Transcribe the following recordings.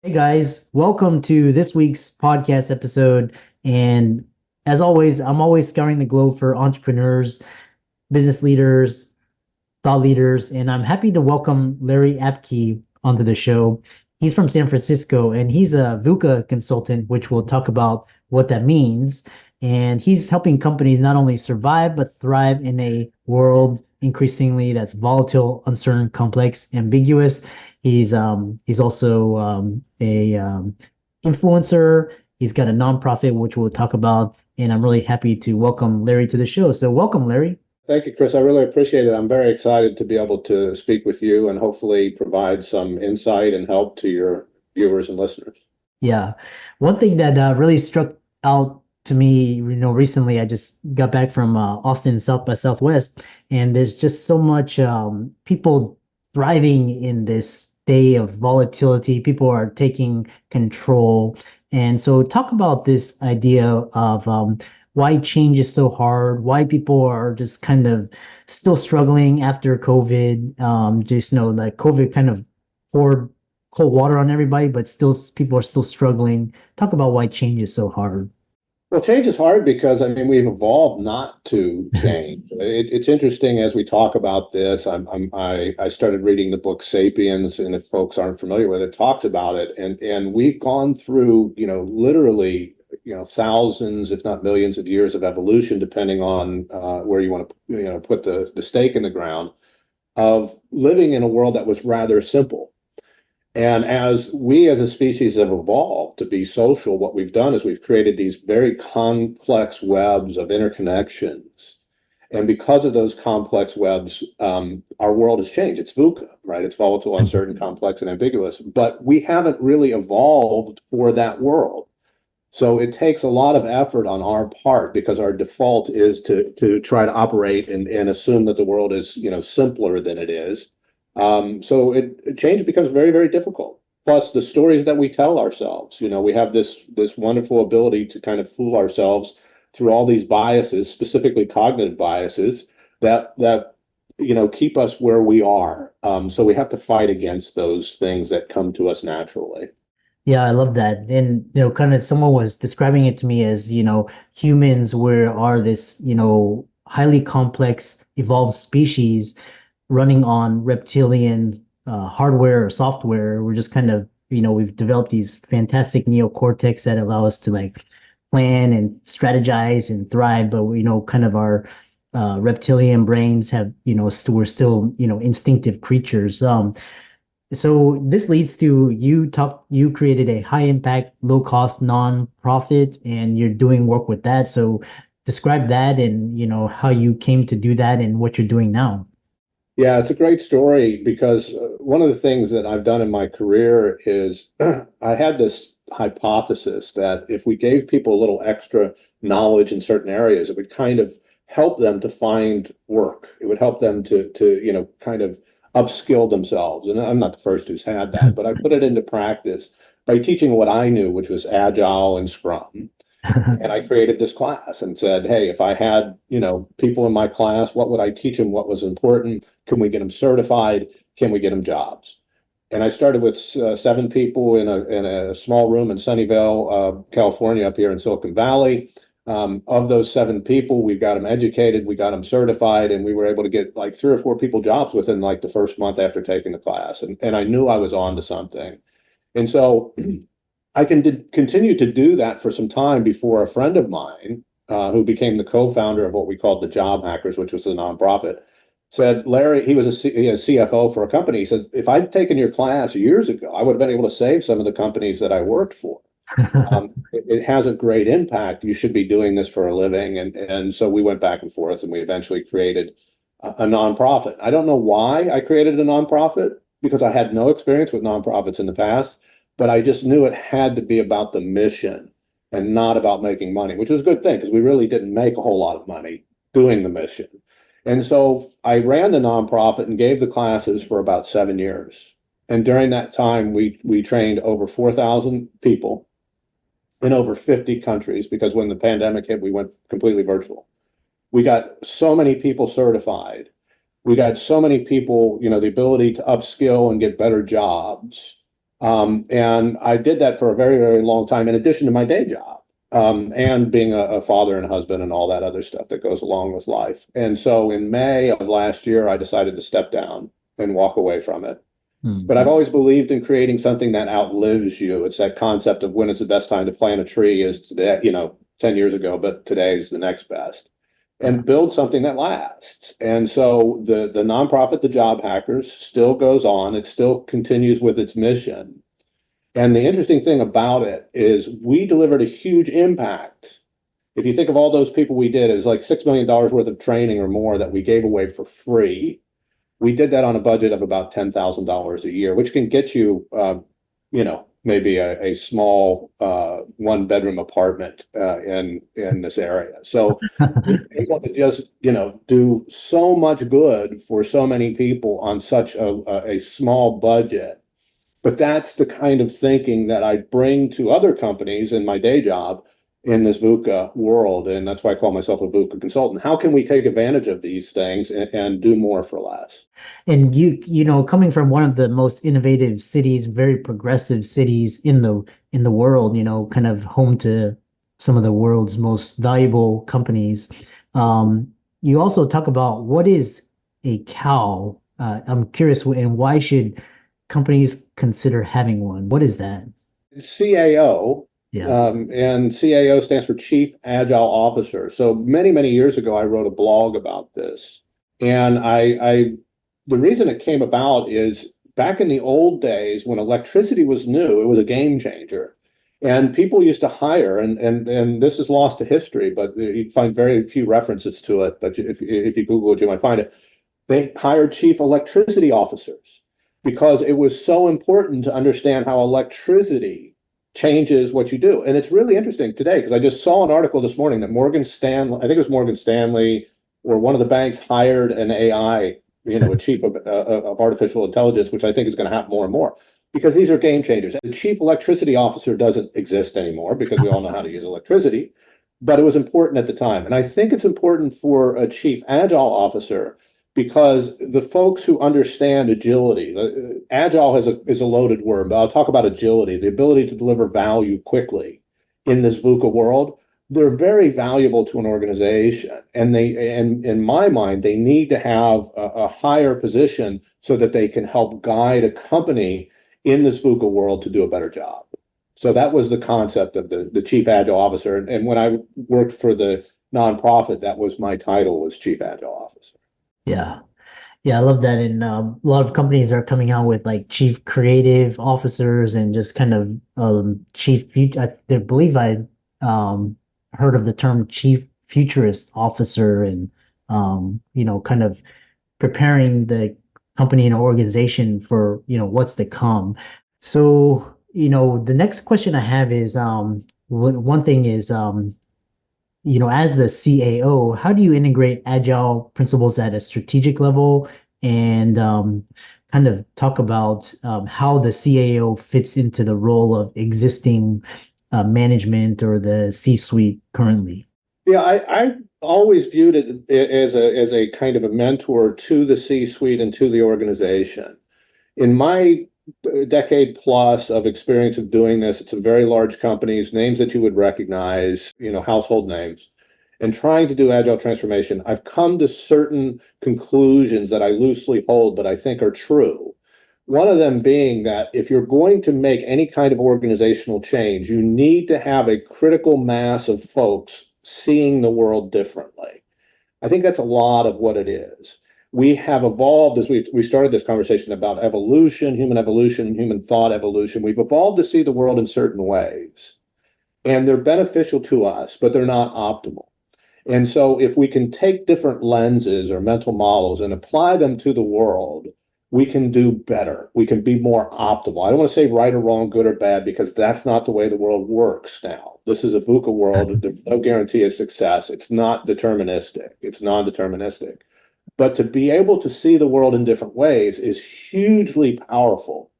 Hey guys, welcome to this week's podcast episode. And as always, I'm always scouring the globe for entrepreneurs, business leaders, thought leaders, and I'm happy to welcome Larry Apke onto the show. He's from San Francisco and he's a VUCA consultant, which we'll talk about what that means. And he's helping companies not only survive but thrive in a world increasingly that's volatile, uncertain, complex, ambiguous. He's also a influencer. He's got a nonprofit which we'll talk about, and I'm really happy to welcome Larry to the show. So welcome, Larry. Thank you, Chris. I really appreciate it. I'm very excited to be able to speak with you and hopefully provide some insight and help to your viewers and listeners. Yeah. One thing that really struck out to me, recently I just got back from Austin, South by Southwest, and there's just so much people thriving in this day of volatility. People are taking control. And so talk about this idea of why change is so hard, why people are just kind of still struggling after COVID. Just know that COVID kind of poured cold water on everybody, but still people are still struggling. Talk about why change is so hard. Well, change is hard because we've evolved not to change. It's interesting as we talk about this. I started reading the book *Sapiens*, and if folks aren't familiar with it, talks about it. And we've gone through literally thousands, if not millions, of years of evolution, depending on where you want to put the stake in the ground, of living in a world that was rather simple. And as we as a species have evolved to be social, what we've done is we've created these very complex webs of interconnections. And because of those complex webs, our world has changed. It's VUCA, right? It's volatile, uncertain, complex, and ambiguous. But we haven't really evolved for that world. So it takes a lot of effort on our part because our default is to try to operate and assume that the world is, simpler than it is. So change becomes very, very difficult. Plus the stories that we tell ourselves, we have this wonderful ability to kind of fool ourselves through all these biases, specifically cognitive biases that keep us where we are. So we have to fight against those things that come to us naturally. Yeah, I love that. And kind of someone was describing it to me as, humans are this, highly complex evolved species running on reptilian hardware or software. We're just kind of, we've developed these fantastic neocortex that allow us to like plan and strategize and thrive. But kind of our reptilian brains have, we're still, instinctive creatures. So this leads to you created a high impact, low cost nonprofit, and you're doing work with that. So describe that and how you came to do that and what you're doing now. Yeah, it's a great story because one of the things that I've done in my career is I had this hypothesis that if we gave people a little extra knowledge in certain areas, it would kind of help them to find work. It would help them to kind of upskill themselves. And I'm not the first who's had that, but I put it into practice by teaching what I knew, which was Agile and Scrum. And I created this class and said, hey, if I had, people in my class, what would I teach them? What was important? Can we get them certified? Can we get them jobs? And I started with 7 people in a small room in Sunnyvale, California, up here in Silicon Valley. Of those 7 people, we got them educated, we got them certified, and we were able to get like 3 or 4 people jobs within like the first month after taking the class. And I knew I was on to something. And so I continue to do that for some time before a friend of mine, who became the co-founder of what we called the Job Hackers, which was a nonprofit, said, Larry, he was a CFO for a company. He said, if I'd taken your class years ago, I would have been able to save some of the companies that I worked for. It has a great impact. You should be doing this for a living. And so we went back and forth and we eventually created a nonprofit. I don't know why I created a nonprofit because I had no experience with nonprofits in the past. But I just knew it had to be about the mission and not about making money, which was a good thing because we really didn't make a whole lot of money doing the mission. And so I ran the nonprofit and gave the classes for about 7 years. And during that time, we trained over 4,000 people in over 50 countries because when the pandemic hit, we went completely virtual. We got so many people certified. We got so many people, the ability to upskill and get better jobs. And I did that for a very, very long time, in addition to my day job, and being a father and husband and all that other stuff that goes along with life. And so in May of last year, I decided to step down and walk away from it. But I've Mhm. always believed in creating something that outlives you. It's that concept of when it's the best time to plant a tree is today, 10 years ago, but today's the next best. Yeah. And build something that lasts. And so the nonprofit, the Job Hackers, still goes on. It still continues with its mission. And the interesting thing about it is we delivered a huge impact. If you think of all those people we did, it was like $6 million worth of training or more that we gave away for free. We did that on a budget of about $10,000 a year, which can get you, maybe a small one-bedroom apartment in this area. So we're able to just, do so much good for so many people on such a small budget. But that's the kind of thinking that I bring to other companies in my day job in this VUCA world. And that's why I call myself a VUCA consultant. How can we take advantage of these things and do more for less? And coming from one of the most innovative cities, very progressive cities in the world, kind of home to some of the world's most valuable companies. You also talk about what is a cow. I'm curious, and why should companies consider having one? What is that? CAO, Yeah. and CAO stands for Chief Agile Officer. So many, many years ago, I wrote a blog about this. And the reason it came about is back in the old days when electricity was new, it was a game changer. And people used to hire, and this is lost to history, but you'd find very few references to it. But if you Google it, you might find it. They hired chief electricity officers because it was so important to understand how electricity changes what you do. And it's really interesting today because I just saw an article this morning that Morgan Stanley, I think it was Morgan Stanley, or one of the banks hired an AI, a chief of artificial intelligence, which I think is going to happen more and more because these are game changers. The chief electricity officer doesn't exist anymore because we all know how to use electricity, but it was important at the time. And I think it's important for a chief agile officer because the folks who understand agility, agile is a loaded word, but I'll talk about agility, the ability to deliver value quickly in this VUCA world. They're very valuable to an organization, and in my mind, they need to have a higher position so that they can help guide a company in this VUCA world to do a better job. So that was the concept of the chief agile officer. And when I worked for the nonprofit, that was my title, was chief agile officer. Yeah. Yeah, I love that. And a lot of companies are coming out with like chief creative officers and just kind of I believe I um, heard of the term chief futurist officer and kind of preparing the company and organization for what's to come. So the next question I have is one thing is as the CAO, how do you integrate agile principles at a strategic level and kind of talk about how the CAO fits into the role of existing management or the C-suite currently? Yeah, I always viewed it as a kind of a mentor to the C-suite and to the organization. In my decade plus of experience of doing this at some very large companies, names that you would recognize, household names, and trying to do agile transformation, I've come to certain conclusions that I loosely hold that I think are true. One of them being that if you're going to make any kind of organizational change, you need to have a critical mass of folks seeing the world differently. I think that's a lot of what it is. We have evolved as we started this conversation about evolution, human thought evolution. We've evolved to see the world in certain ways, and they're beneficial to us, but they're not optimal. And so, if we can take different lenses or mental models and apply them to the world, we can do better. We can be more optimal. I don't want to say right or wrong, good or bad, because that's not the way the world works now. This is a VUCA world. There's no guarantee of success. It's not deterministic. It's non-deterministic. But to be able to see the world in different ways is hugely powerful.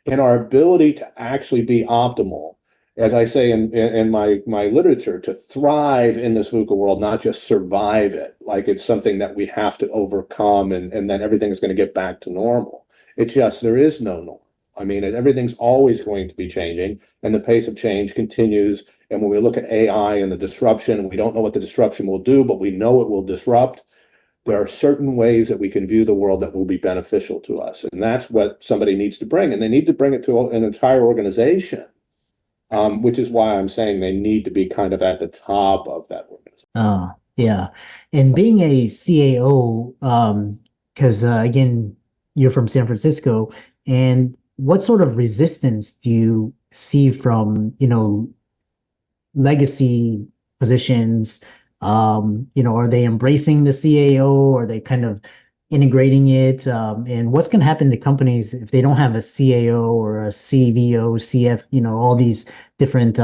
And our ability to actually be optimal, as I say in my literature, to thrive in this VUCA world, not just survive it, like it's something that we have to overcome and then everything is going to get back to normal. It's just, there is no normal. I mean, everything's always going to be changing, and the pace of change continues. And when we look at AI and the disruption, we don't know what the disruption will do, but we know it will disrupt. There are certain ways that we can view the world that will be beneficial to us. And that's what somebody needs to bring. And they need to bring it to an entire organization, which is why I'm saying they need to be kind of at the top of that organization. Yeah. And being a CAO, because again, you're from San Francisco, and what sort of resistance do you see from, legacy positions? Are they embracing the CAO? Are they kind of integrating it? And what's going to happen to companies if they don't have a CAO or a CVO, CF, all these different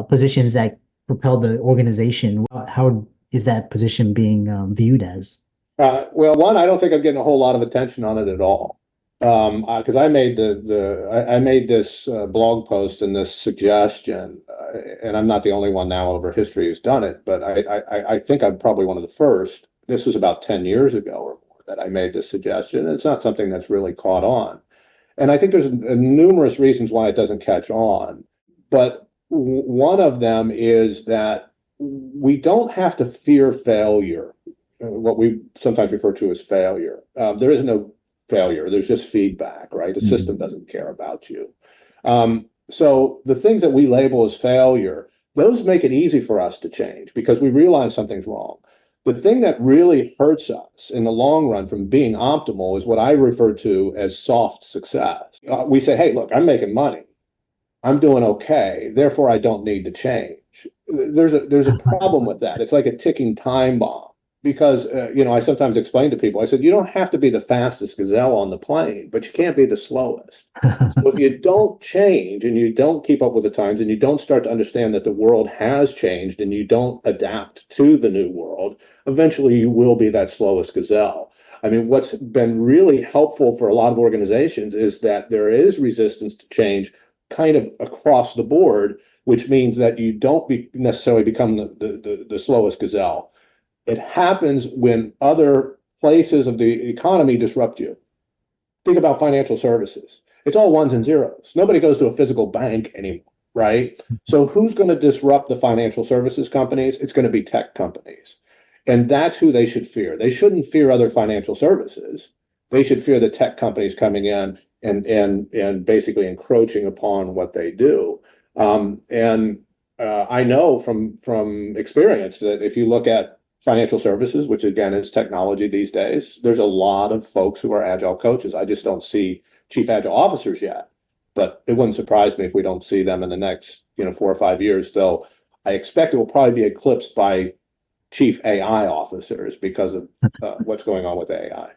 positions that propel the organization? How is that position being viewed as? Well, one, I don't think I'm getting a whole lot of attention on it at all. Because I made I made this blog post and this suggestion, and I'm not the only one now over history who's done it, but I think I'm probably one of the first. This was about 10 years ago or more that I made this suggestion. And it's not something that's really caught on. And I think there's numerous reasons why it doesn't catch on. But one of them is that we don't have to fear failure, what we sometimes refer to as failure. There is no failure. There's just feedback, right? The system doesn't care about you. So the things that we label as failure, those make it easy for us to change because we realize something's wrong. The thing that really hurts us in the long run from being optimal is what I refer to as soft success. We say, hey, look, I'm making money. I'm doing okay. Therefore, I don't need to change. There's a problem with that. It's like a ticking time bomb. Because, I sometimes explain to people, I said, you don't have to be the fastest gazelle on the plane, but you can't be the slowest. So if you don't change and you don't keep up with the times and you don't start to understand that the world has changed and you don't adapt to the new world, eventually you will be that slowest gazelle. I mean, what's been really helpful for a lot of organizations is that there is resistance to change kind of across the board, which means that you don't necessarily become the slowest gazelle. It happens when other places of the economy disrupt you. Think about financial services. It's all ones and zeros. Nobody goes to a physical bank anymore, right? So who's going to disrupt the financial services companies? It's going to be tech companies. And that's who they should fear. They shouldn't fear other financial services. They should fear the tech companies coming in and basically encroaching upon what they do. I know from experience that if you look at financial services, which again is technology these days, there's a lot of folks who are agile coaches. I just don't see chief agile officers yet, but it wouldn't surprise me if we don't see them in the next 4 or 5 years, though I expect it will probably be eclipsed by chief AI officers because of what's going on with AI.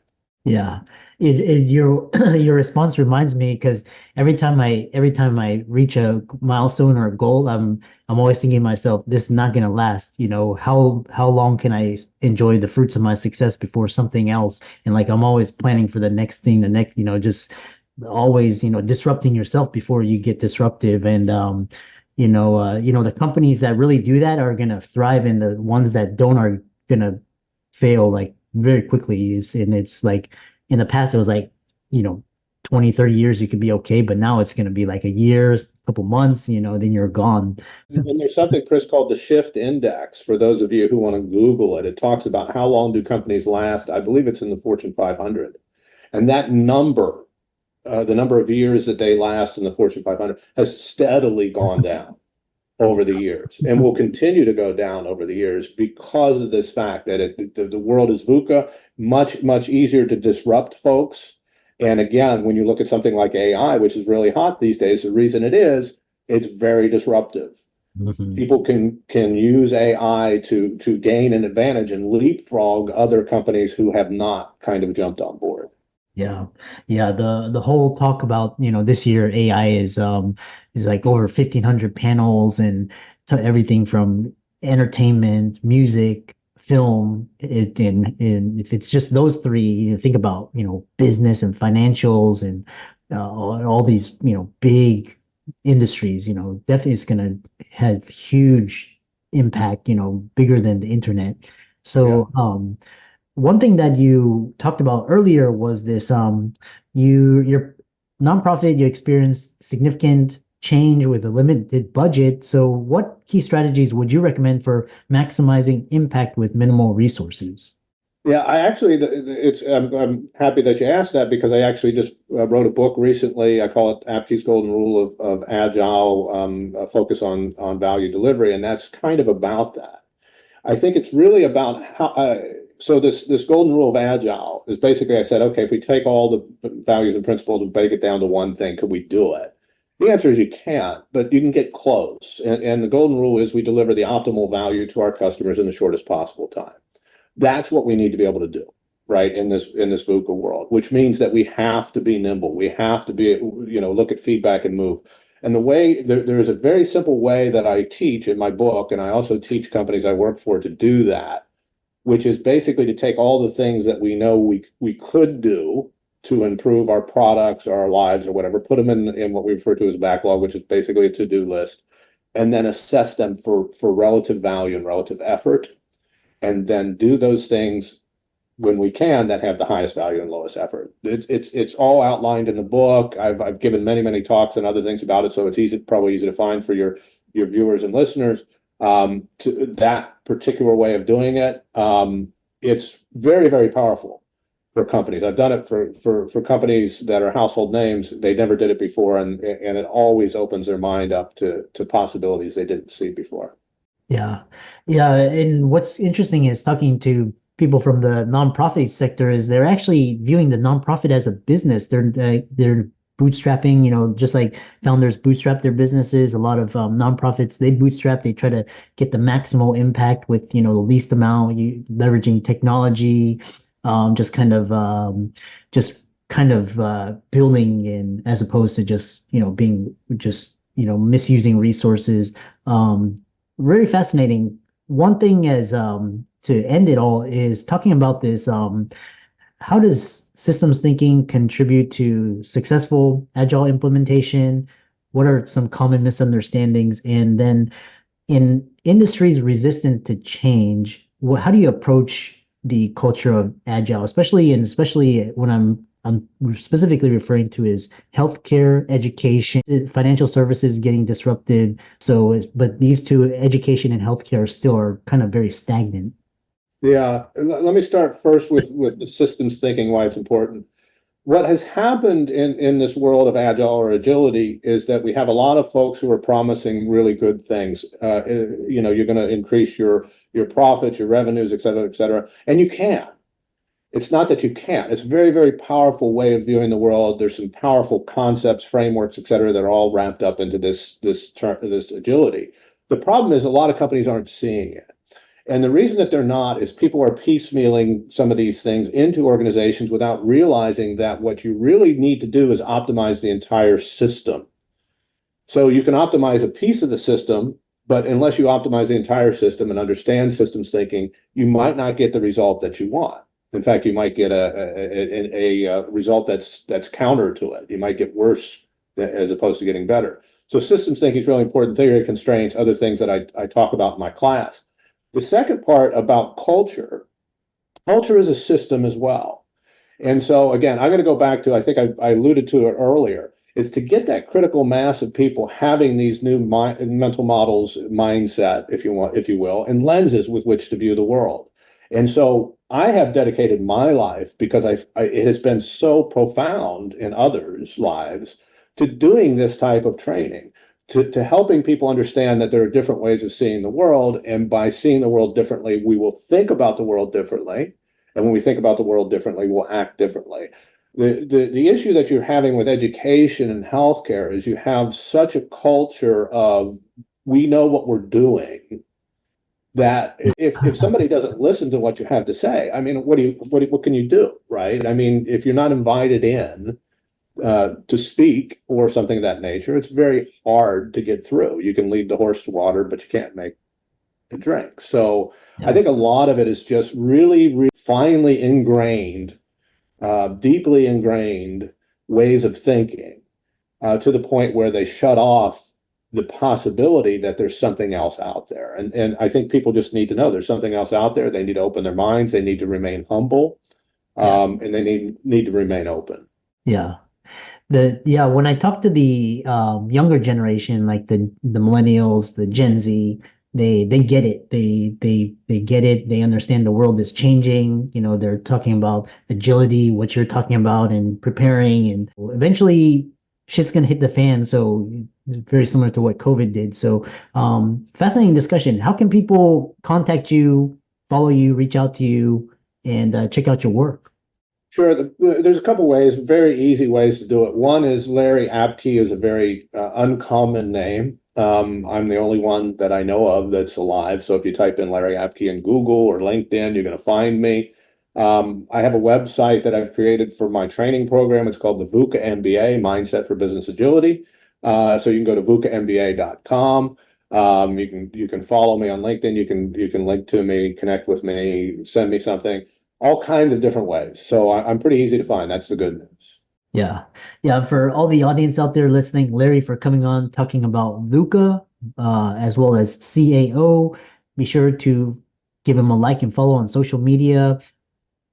Yeah. Your your response reminds me because every time I reach a milestone or a goal, I'm always thinking to myself, this is not gonna last. How long can I enjoy the fruits of my success before something else? And like I'm always planning for the next thing, the next, just always, disrupting yourself before you get disruptive. And the companies that really do that are gonna thrive, and the ones that don't are gonna fail like very quickly. And it's like in the past it was like 20, 30 years you could be okay, but now it's going to be like a year, a couple months, then you're gone. And there's something, Chris, called the shift index. For those of you who want to Google it, it talks about how long do companies last. I believe it's in the Fortune 500, and that number, the number of years that they last in the Fortune 500 has steadily gone down over the years and will continue to go down over the years because of this fact that the world is VUCA, much easier to disrupt folks. And again, when you look at something like AI, which is really hot these days, the reason it's very disruptive. People can use AI to gain an advantage and leapfrog other companies who have not kind of jumped on board. Yeah. Yeah. The whole talk about, this year AI is like over 1,500 panels and to everything from entertainment, music, film. And if it's just those three, think about, business and financials and all these, big industries, definitely it's going to have huge impact, bigger than the internet. So, one thing that you talked about earlier was this, you're nonprofit, you experienced significant change with a limited budget. So, what key strategies would you recommend for maximizing impact with minimal resources? Yeah, I actually, I'm happy that you asked that because I actually just wrote a book recently. I call it Apke's Golden Rule of Agile, focus on value delivery, and that's kind of about that. I think it's really about how. So this golden rule of Agile is basically I said, okay, if we take all the values and principles and break it down to one thing, could we do it? The answer is you can't, but you can get close. And the golden rule is we deliver the optimal value to our customers in the shortest possible time. That's what we need to be able to do, right, in this VUCA world, which means that we have to be nimble. We have to be, look at feedback and move. And the way there's a very simple way that I teach in my book, and I also teach companies I work for to do that, which is basically to take all the things that we know we could do to improve our products or our lives or whatever, put them in what we refer to as backlog, which is basically a to-do list, and then assess them for relative value and relative effort, and then do those things when we can that have the highest value and lowest effort. It's all outlined in the book. I've given many talks and other things about it, so it's probably easy to find for your viewers and listeners. To that particular way of doing it, it's very powerful for companies. I've done it for companies that are household names. They never did it before, and it always opens their mind up to possibilities they didn't see before. Yeah. Yeah. And what's interesting is talking to people from the nonprofit sector is they're actually viewing the nonprofit as a business. They're bootstrapping, just like founders bootstrap their businesses. A lot of nonprofits, they bootstrap, they try to get the maximal impact with, the least amount, leveraging technology, just kind of building in as opposed to just, being just, misusing resources. Very fascinating. One thing is to end it all is talking about this. How does systems thinking contribute to successful agile implementation? What are some common misunderstandings? And then in industries resistant to change, how do you approach the culture of agile, especially when I'm specifically referring to is healthcare, education, financial services getting disrupted. So, but these two, education and healthcare, still are kind of very stagnant. Yeah, let me start first with the systems thinking, why it's important. What has happened in this world of agile or agility is that we have a lot of folks who are promising really good things. You're going to increase your profits, your revenues, et cetera, and you can. It's not that you can't. It's a very powerful way of viewing the world. There's some powerful concepts, frameworks, et cetera, that are all wrapped up into this agility. The problem is a lot of companies aren't seeing it. And the reason that they're not is people are piecemealing some of these things into organizations without realizing that what you really need to do is optimize the entire system. So you can optimize a piece of the system, but unless you optimize the entire system and understand systems thinking, you might not get the result that you want. In fact, you might get a result that's counter to it. You might get worse as opposed to getting better. So systems thinking is really important. Theory of constraints, other things that I talk about in my class. The second part about culture is a system as well. And so again, I'm going to go back to, I think I alluded to it earlier, is to get that critical mass of people having these new mental models, mindset, if you will, and lenses with which to view the world. And so I have dedicated my life because it has been so profound in others' lives to doing this type of training, to helping people understand that there are different ways of seeing the world. And by seeing the world differently, we will think about the world differently. And when we think about the world differently, we'll act differently. The issue that you're having with education and healthcare is you have such a culture of we know what we're doing that if somebody doesn't listen to what you have to say, I mean, what can you do, right? I mean, if you're not invited in to speak or something of that nature, it's very hard to get through. You can lead the horse to water, but you can't make the drink. So I Yeah. think a lot of it is just really finely ingrained, deeply ingrained ways of thinking to the point where they shut off the possibility that there's something else out there. And I think people just need to know there's something else out there. They need to open their minds. They need to remain humble, Yeah. and they need to remain open. Yeah. When I talk to the younger generation, like the millennials, the Gen Z, they get it. They get it. They understand the world is changing. You know, they're talking about agility, what you're talking about, and preparing, and eventually shit's gonna hit the fan. So very similar to what COVID did. So fascinating discussion. How can people contact you, follow you, reach out to you, and check out your work? Sure. There's a couple ways, very easy ways to do it. One is Larry Apke is a very uncommon name. I'm the only one that I know of that's alive. So if you type in Larry Apke in Google or LinkedIn, you're going to find me. I have a website that I've created for my training program. It's called the VUCA MBA, Mindset for Business Agility. So you can go to VUCAMBA.com. You can follow me on LinkedIn. You can link to me, connect with me, send me something, all kinds of different ways. So I'm pretty easy to find. That's the good news. Yeah. Yeah. For all the audience out there listening, Larry for coming on talking about VUCA, as well as CAO. Be sure to give him a like and follow on social media.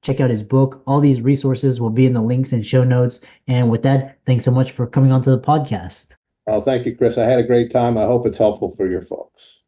Check out his book. All these resources will be in the links and show notes. And with that, thanks so much for coming on to the podcast. Well, thank you, Chris. I had a great time. I hope it's helpful for your folks.